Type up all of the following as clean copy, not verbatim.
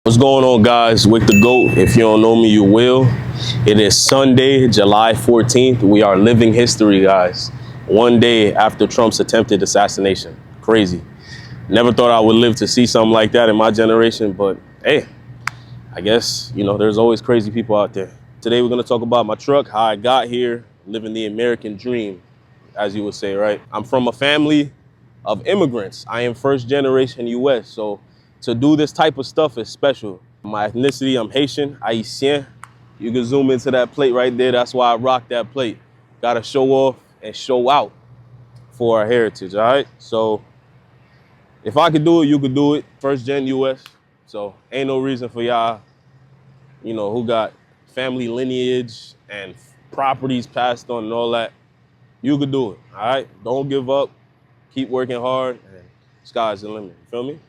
What's going on, guys? With the GOAT. If you don't know me, you will. It is Sunday, July 14th. We are living history, guys. One day after Trump's attempted assassination. Crazy. Never thought I would live to see something like that in my generation, but hey, I guess, there's always crazy people out there. Today, we're going to talk about my truck, how I got here, living the American dream, as you would say, right? I'm from a family of immigrants. I am first generation US, so to do this type of stuff is special. My ethnicity, I'm Haitian, Haitien. You can zoom into that plate right there. That's why I rock that plate. Gotta show off and show out for our heritage, all right? So if I could do it, you could do it. First gen US. So ain't no reason for y'all, who got family lineage and properties passed on and all that. You could do it, all right? Don't give up. Keep working hard, and sky's the limit. You feel me?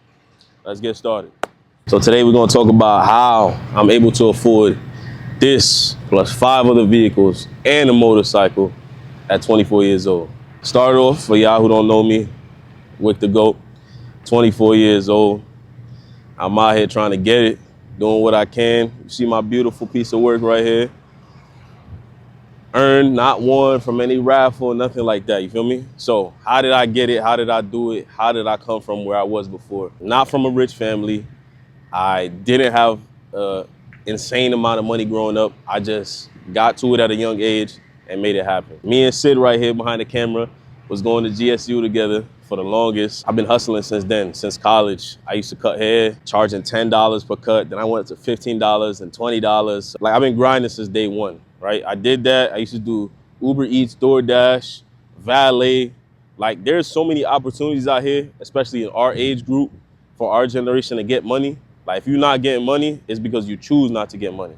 Let's get started. So today we're gonna talk about how I'm able to afford this plus 5 other vehicles and a motorcycle at 24 years old. Start off, for y'all who don't know me, with the GOAT, 24 years old. I'm out here trying to get it, doing what I can. You see my beautiful piece of work right here. Earned, not won from any raffle, nothing like that, you feel me? So how did I get it? How did I do it? How did I come from where I was before? Not from a rich family. I didn't have an insane amount of money growing up. I just got to it at a young age and made it happen. Me and Sid right here behind the camera was going to GSU together for the longest. I've been hustling since then, since college. I used to cut hair, charging $10 per cut. Then I went to $15 and $20. Like, I've been grinding since day one, right? I did that. I used to do Uber Eats, DoorDash, valet. Like, there's so many opportunities out here, especially in our age group, for our generation to get money. Like, if you're not getting money, it's because you choose not to get money.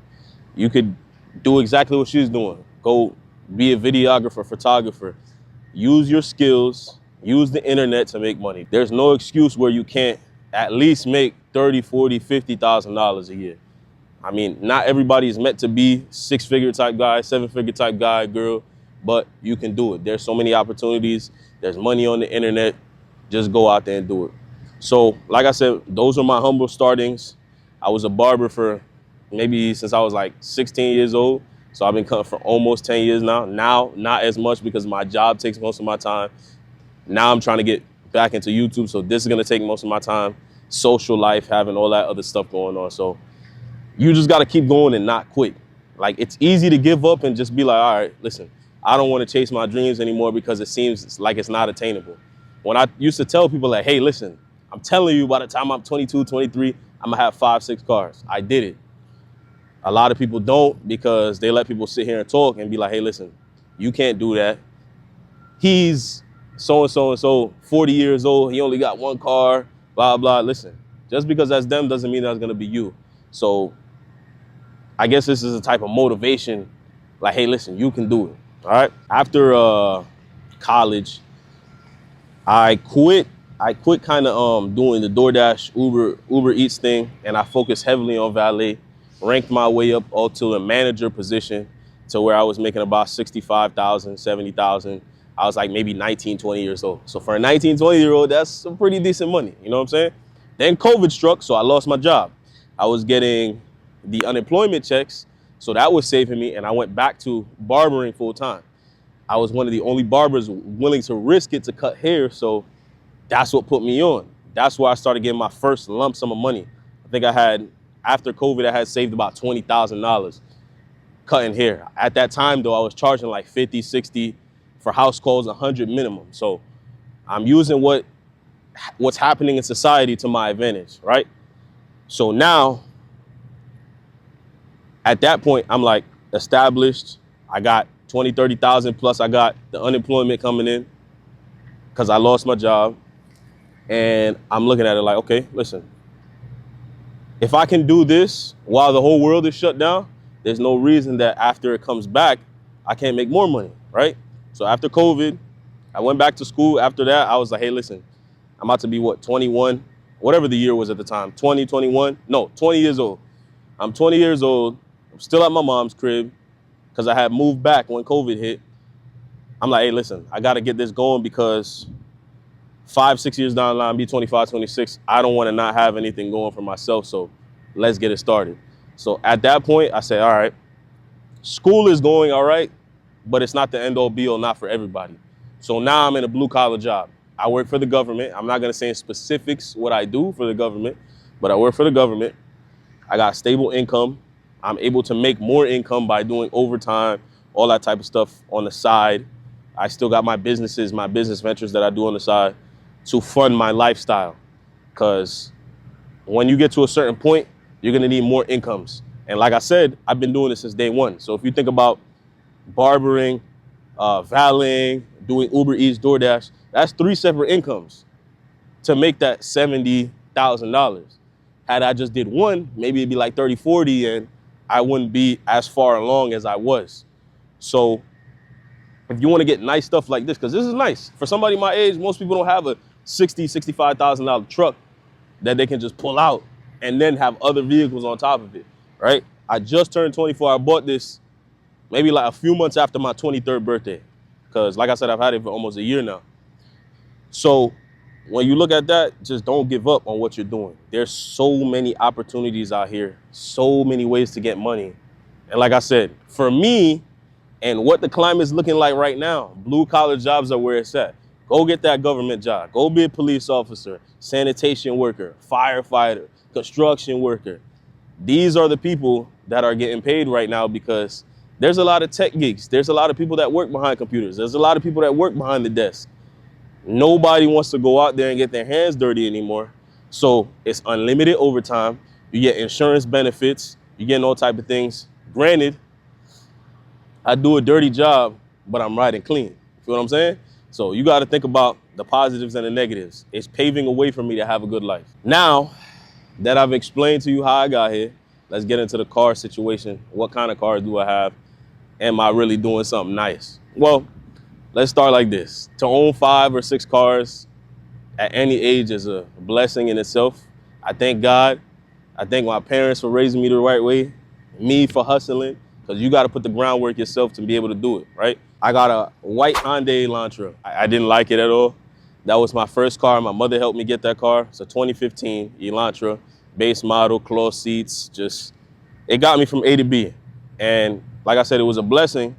You could do exactly what she's doing. Go be a videographer, photographer. Use your skills, use the internet to make money. There's no excuse where you can't at least make $30, $40, $50,000 a year. I mean, not everybody is meant to be 6-figure type guy, 7-figure type guy, girl, but you can do it. There's so many opportunities. There's money on the internet. Just go out there and do it. So, like I said, those are my humble startings. I was a barber for maybe since I was like 16 years old. So I've been cutting for almost 10 years now. Now, not as much because my job takes most of my time. Now I'm trying to get back into YouTube. So this is going to take most of my time. Social life, having all that other stuff going on. So you just got to keep going and not quit. Like, it's easy to give up and just be like, all right, listen, I don't want to chase my dreams anymore because it seems like it's not attainable. When I used to tell people like, hey, listen, I'm telling you, by the time I'm 22, 23, I'm gonna have 5, 6 cars. I did it. A lot of people don't because they let people sit here and talk and be like, hey, listen, you can't do that. He's so-and-so and so, 40 years old. He only got 1 car, blah, blah. Listen, just because that's them doesn't mean that's gonna be you. So I guess this is a type of motivation. Like, hey, listen, you can do it, all right? After college, I quit kind of doing the DoorDash, Uber Eats thing, and I focused heavily on valet, ranked my way up all to a manager position to where I was making about 65,000, 70,000. I was like maybe 19, 20 years old. So for a 19, 20-year-old, that's some pretty decent money, you know what I'm saying? Then COVID struck, so I lost my job. I was getting the unemployment checks, so that was saving me, and I went back to barbering full time. I was one of the only barbers willing to risk it to cut hair, so that's what put me on. That's where I started getting my first lump sum of money. I think after COVID, I had saved about $20,000 cutting hair. At that time, though, I was charging like 50, 60 for house calls, 100 minimum. So I'm using what's happening in society to my advantage, right? So now, at that point, I'm like established. I got 20, 30,000 plus I got the unemployment coming in because I lost my job. And I'm looking at it like, okay, listen, if I can do this while the whole world is shut down, there's no reason that after it comes back, I can't make more money, right? So after COVID, I went back to school. After that, I was like, hey, listen, I'm about to be 21, whatever the year was at the time, 20, 21, no, 20 years old. I'm 20 years old. I'm still at my mom's crib because I had moved back when COVID hit. I'm like, hey, listen, I got to get this going because 5, 6 years down the line, be 25, 26, I don't want to not have anything going for myself. So Let's get it started. So at that point, I said, all right, school is going all right, but it's not the end all be all, not for everybody. So now I'm in a blue collar job. I work for the government. I'm not gonna say in specifics what I do for the government, but I work for the government. I got stable income. I'm able to make more income by doing overtime, all that type of stuff on the side. I still got my businesses, my business ventures that I do on the side to fund my lifestyle. Because when you get to a certain point, you're gonna need more incomes. And like I said, I've been doing this since day one. So if you think about barbering, valeting, doing Uber Eats, DoorDash, that's 3 separate incomes to make that $70,000. Had I just did one, maybe it'd be like 30, 40, and I wouldn't be as far along as I was. So if you want to get nice stuff like this, because this is nice. For somebody my age, most people don't have a $60,000, $65,000 truck that they can just pull out and then have other vehicles on top of it, right? I just turned 24. I bought this maybe like a few months after my 23rd birthday. Because like I said, I've had it for almost a year now. So when you look at that, just don't give up on what you're doing. There's so many opportunities out here, so many ways to get money. And like I said, for me and what the climate is looking like right now, blue collar jobs are where it's at. Go get that government job. Go be a police officer, sanitation worker, firefighter, construction worker. These are the people that are getting paid right now because there's a lot of tech geeks. There's a lot of people that work behind computers. There's a lot of people that work behind the desk. Nobody wants to go out there and get their hands dirty anymore. So it's unlimited overtime. You get insurance benefits. You get all type of things. Granted, I do a dirty job, but I'm riding clean. You feel what I'm saying? So you got to think about the positives and the negatives. It's paving a way for me to have a good life. Now that I've explained to you how I got here, let's get into the car situation. What kind of car do I have? Am I really doing something nice? Well, let's start like this. To own 5 or 6 cars at any age is a blessing in itself. I thank God. I thank my parents for raising me the right way, me for hustling, because you got to put the groundwork yourself to be able to do it, right? I got a white Hyundai Elantra. I didn't like it at all. That was my first car. My mother helped me get that car. It's a 2015 Elantra, base model, cloth seats. Just, it got me from A to B. And like I said, it was a blessing.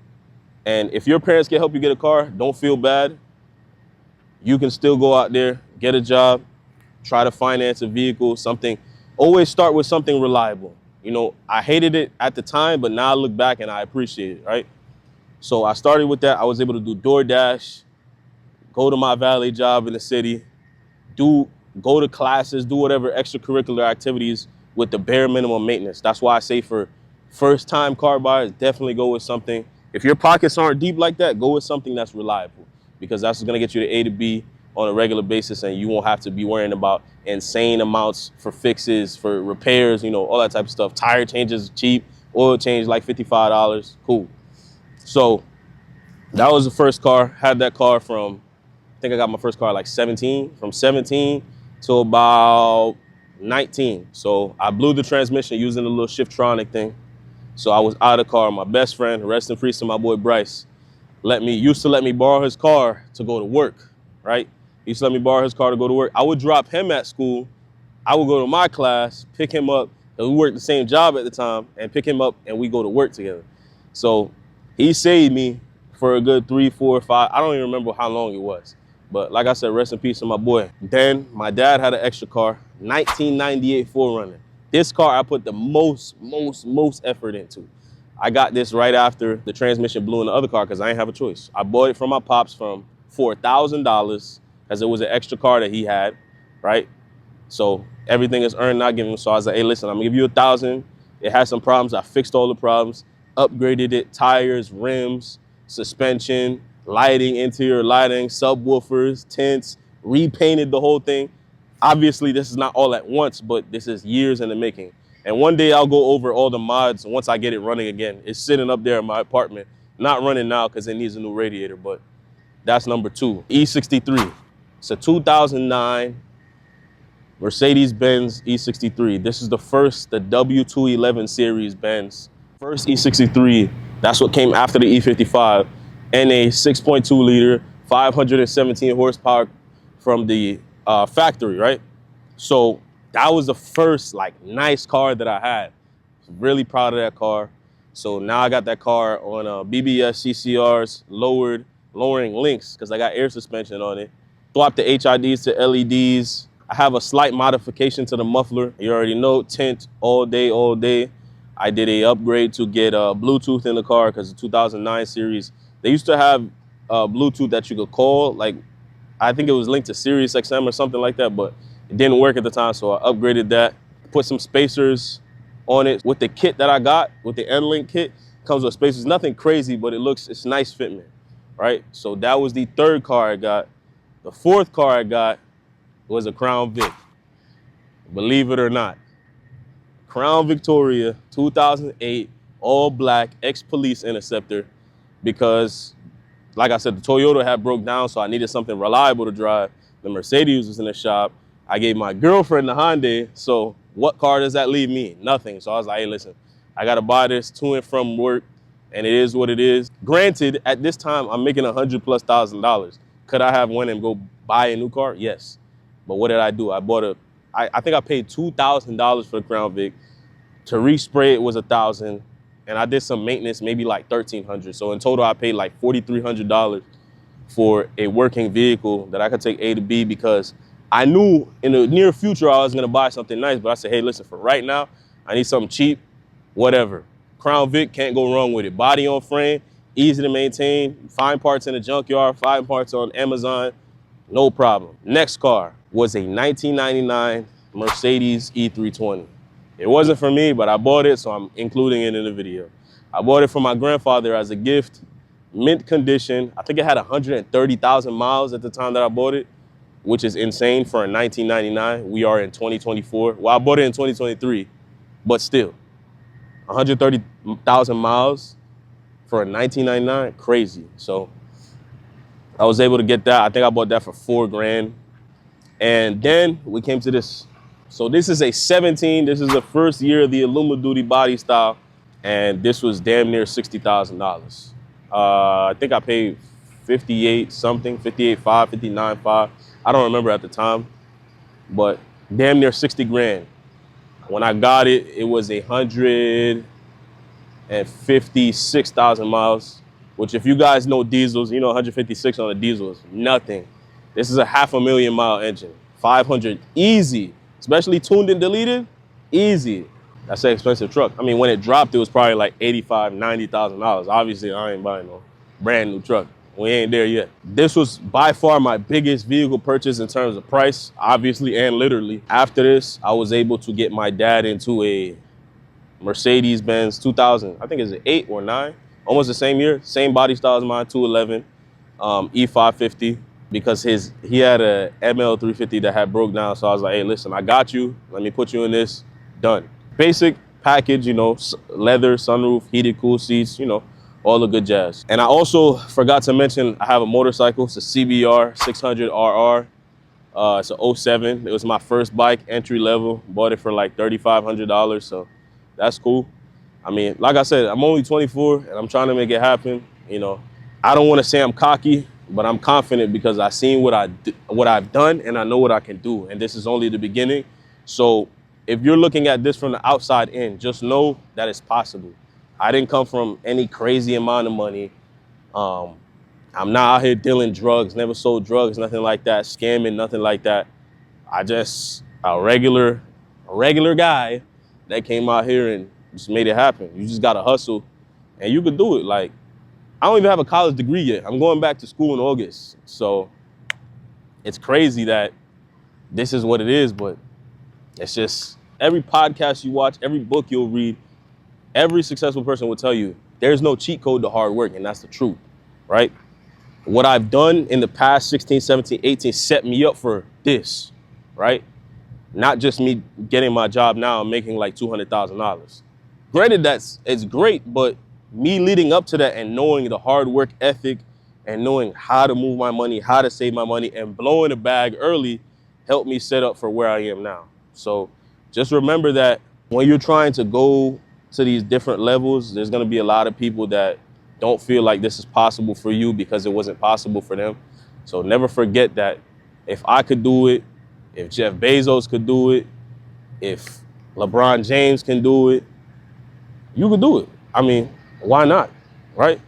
And if your parents can help you get a car, don't feel bad. You can still go out there, get a job, try to finance a vehicle, something. Always start with something reliable. You know, I hated it at the time, but now I look back and I appreciate it, right? So I started with that. I was able to do DoorDash, go to my valet job in the city, go to classes, do whatever extracurricular activities with the bare minimum maintenance. That's why I say for first-time car buyers, definitely go with something. If your pockets aren't deep like that, go with something that's reliable because that's going to get you to A to B on a regular basis and you won't have to be worrying about insane amounts for fixes, for repairs, you know, all that type of stuff. Tire changes cheap, oil change like $55, cool. So that was the first car. Had that car from, I think I got my first car like 17, from 17 to about 19. So I blew the transmission using the little Shiftronic thing. So I was out of the car. My best friend, rest in peace to my boy Bryce, used to let me borrow his car to go to work, right? He used to let me borrow his car to go to work. I would drop him at school. I would go to my class, pick him up, because we worked the same job at the time, and pick him up and we go to work together. So he saved me for a good 3, 4, 5. I don't even remember how long it was. But like I said, rest in peace to my boy. Then my dad had an extra car, 1998 4Runner. This car I put the most effort into. I got this right after the transmission blew in the other car because I didn't have a choice. I bought it from my pops for $1,000 as it was an extra car that he had, right? So everything is earned, not given. So I was like, hey, listen, I'm gonna give you $1,000. It had some problems. I fixed all the problems, upgraded it, tires, rims, suspension, lighting, interior lighting, subwoofers, tents, repainted the whole thing. Obviously, this is not all at once, but this is years in the making. And one day I'll go over all the mods once I get it running again. It's sitting up there in my apartment. Not running now because it needs a new radiator, but that's number 2. E63. It's a 2009 Mercedes-Benz E63. This is the W211 series Benz. First E63, that's what came after the E55. And a 6.2 liter, 517 horsepower from the factory, right? So that was the first like nice car that I had. Really proud of that car. So now I got that car on BBS CCRs, lowering links because I got air suspension on it. Swapped the HIDs to LEDs. I have a slight modification to the muffler. You already know, tint all day, all day. I did a upgrade to get Bluetooth in the car because the 2009 series, they used to have Bluetooth that you could call. Like, I think it was linked to Sirius XM or something like that, but it didn't work at the time, so I upgraded that. Put some spacers on it. With the kit that I got, with the N-Link kit, comes with spacers. Nothing crazy, but it's nice fitment, right? So that was the third car I got. The fourth car I got was a Crown Vic. Believe it or not. Crown Victoria, 2008, all black, ex-police Interceptor, because like I said, the Toyota had broke down, so I needed something reliable to drive. The Mercedes was in the shop. I gave my girlfriend the Hyundai, so what car does that leave me? Nothing. So I was like, hey, listen, I gotta buy this to and from work, and it is what it is. Granted, at this time, I'm making $100,000+. Could I have went and go buy a new car? Yes. But what did I do? I bought I think I paid $2,000 for the Crown Vic. To respray it was $1,000. And I did some maintenance, maybe like $1,300. So in total, I paid like $4,300 for a working vehicle that I could take A to B, because I knew in the near future I was gonna buy something nice, but I said, hey, listen, for right now, I need something cheap, whatever. Crown Vic, can't go wrong with it. Body on frame, easy to maintain, find parts in the junkyard, find parts on Amazon, no problem. Next car was a 1999 Mercedes E320. It wasn't for me, but I bought it, so I'm including it in the video. I bought it for my grandfather as a gift, mint condition. I think it had 130,000 miles at the time that I bought it, which is insane for a 1999. We are in 2024. Well, I bought it in 2023, but still, 130,000 miles for a 1999, crazy. So I was able to get that. I think I bought that for $4,000. And then we came to this. So this is a 17. This is the first year of the Illuma Duty body style. And this was damn near $60,000. I think I paid 58 something, 58.5, 59.5. I don't remember at the time, but damn near 60 grand. When I got it, it was 156,000 miles, which if you guys know diesels, you know 156 on a diesel is nothing. This is a 500,000 mile engine, 500 easy, especially tuned and deleted, easy. That's an expensive truck. I mean, when it dropped, it was probably like $85,000, $90,000. Obviously, I ain't buying no brand new truck. We ain't there yet. This was by far my biggest vehicle purchase in terms of price, obviously and literally. After this, I was able to get my dad into a Mercedes-Benz 2000, I think it's an 8 or 9, almost the same year, same body style as mine, 211, E550, because he had a ML350 that had broke down. So I was like, hey, listen, I got you. Let me put you in this, done. Basic package, you know, leather, sunroof, heated cool seats, you know, all the good jazz. And I also forgot to mention, I have a motorcycle. It's a CBR 600RR. It's a 07. It was my first bike, entry level. Bought it for like $3,500, so that's cool. I mean, like I said, I'm only 24 and I'm trying to make it happen. You know, I don't want to say I'm cocky, but I'm confident because I've seen what I've done and I know what I can do. And this is only the beginning. So if you're looking at this from the outside in, just know that it's possible. I didn't come from any crazy amount of money. I'm not out here dealing drugs, never sold drugs, nothing like that, scamming, nothing like that. I just a regular guy that came out here and just made it happen. You just gotta hustle and you can do it. Like, I don't even have a college degree yet. I'm going back to school in August. So it's crazy that this is what it is, but it's just every podcast you watch, every book you'll read, every successful person will tell you there's no cheat code to hard work, and that's the truth, right? What I've done in the past 16, 17, 18 set me up for this, right? Not just me getting my job now and making like $200,000. Granted, it's great, but me leading up to that and knowing the hard work ethic and knowing how to move my money, how to save my money, and blowing the bag early helped me set up for where I am now. So just remember that when you're trying to go to these different levels, there's gonna be a lot of people that don't feel like this is possible for you because it wasn't possible for them. So never forget that if I could do it, if Jeff Bezos could do it, If LeBron James can do it, you can do it. I mean, why not, right?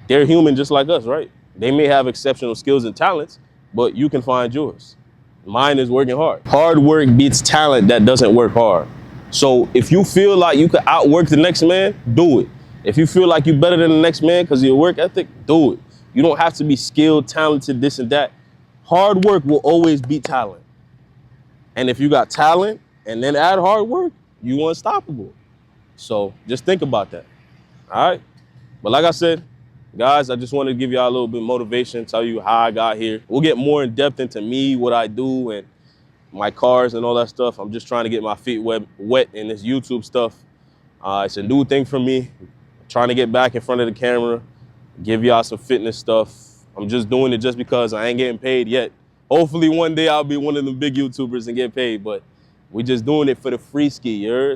They're human just like us, right? They may have exceptional skills and talents, but you can find yours. Mine is working hard. Hard work beats talent that doesn't work hard. So if you feel like you could outwork the next man, do it. If you feel like you're better than the next man because of your work ethic, do it. You don't have to be skilled, talented, this and that. Hard work will always beat talent. And if you got talent and then add hard work, you unstoppable. So just think about that. All right. But like I said, guys, I just wanted to give y'all a little bit of motivation, tell you how I got here. We'll get more in depth into me, what I do, and my cars and all that stuff. I'm just trying to get my feet wet in this YouTube stuff. It's a new thing for me. I'm trying to get back in front of the camera, give y'all some fitness stuff. I'm just doing it just because I ain't getting paid yet. Hopefully one day I'll be one of the big YouTubers and get paid, but we just doing it for the free ski, you heard?